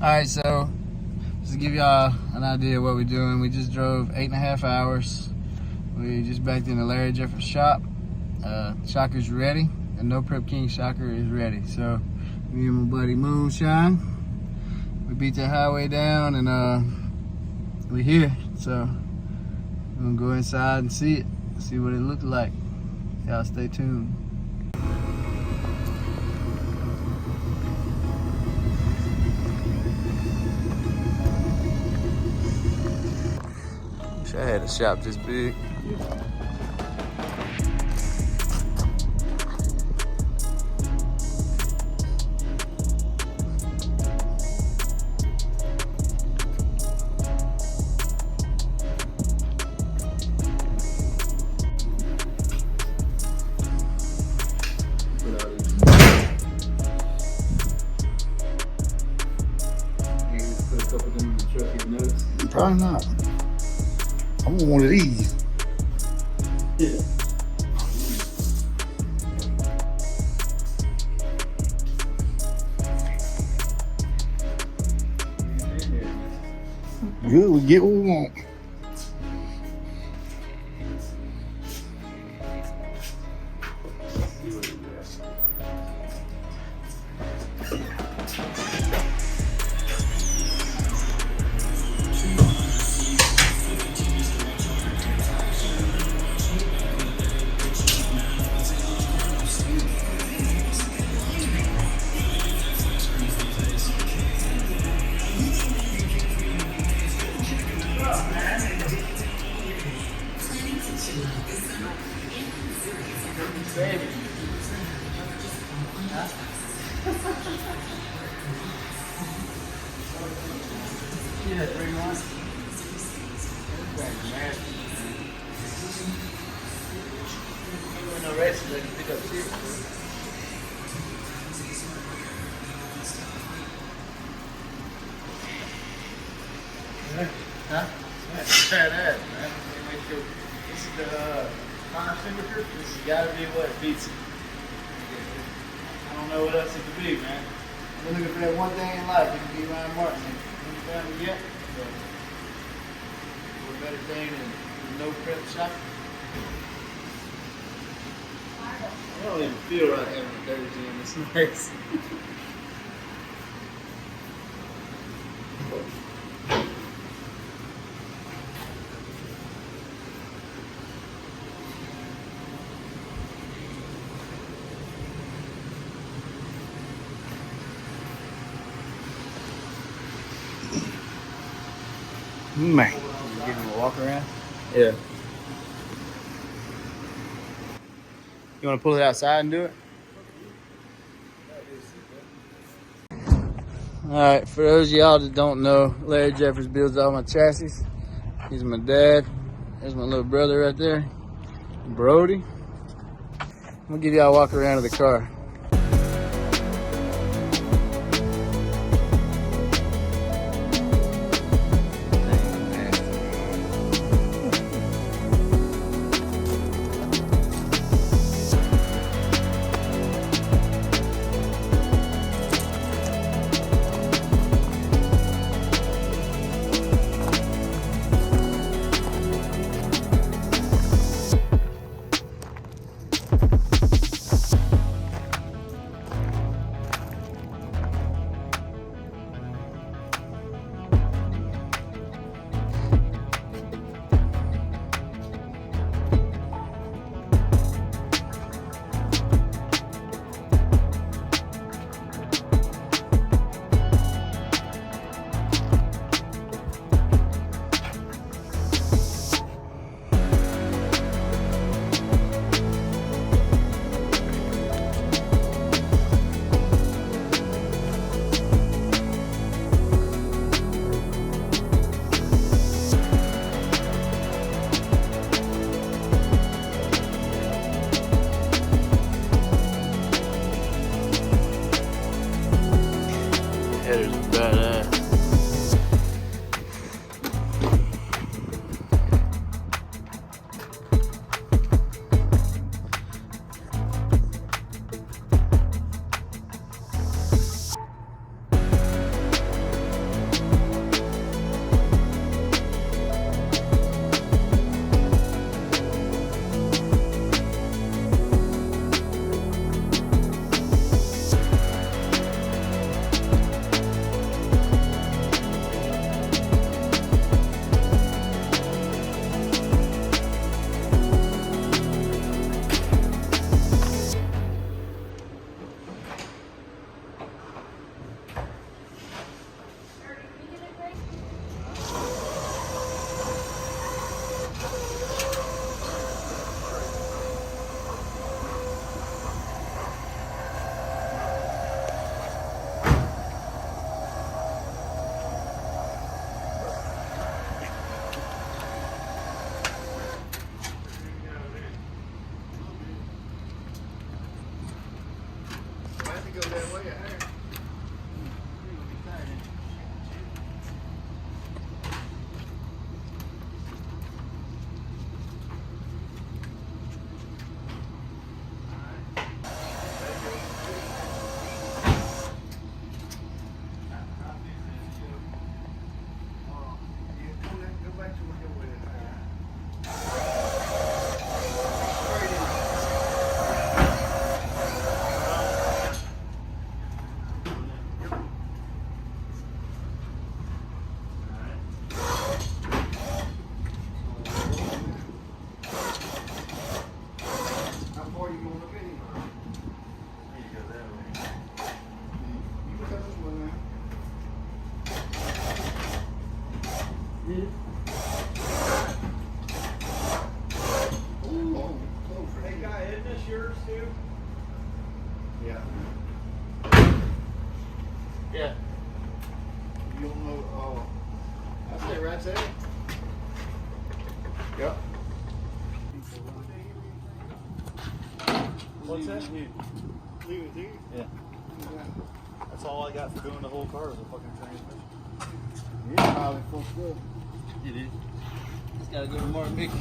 Alright, so just to give y'all an idea of what we're doing, we just drove 8.5 hours. We just backed into Larry Jeffer's shop. Shocker's ready. The No Prep King Shocker is ready. So me and my buddy Moonshine, we beat the highway down and we're here. So we're gonna go inside and see it, see what it looks like. Y'all stay tuned. Wish I had a shop this big. Probably not. I want one of these. Yeah. Good, we get what we want. Baby. Yeah, 3 months. No rest, so they can pick up shit. Huh? Try that, man. Make sure. This is the fire signature. This has got to be what beats it. I don't know what else it could be, man. We're looking for that one thing in life. It could be Ryan Martin. Haven't found it yet. So, what better thing than No Prep Shocker? I don't even feel right having a dirty gym. It's nice. Man. You give him a walk around? Yeah. You want to pull it outside and do it? Alright, for those of y'all that don't know, Larry Jeffers builds all my chassis. He's my dad. There's my little brother right there, Brody. I'm gonna give y'all a walk around to the car. Header's badass. Hey guy, isn't this yours too? Yeah. Yeah. You don't know, that's it right there. Yep. What's that? Leave it there? Yeah. That's all I got for doing the whole car is a fucking transmission. Yeah, probably fucked up. It is. Just gotta go to Martin Mickey.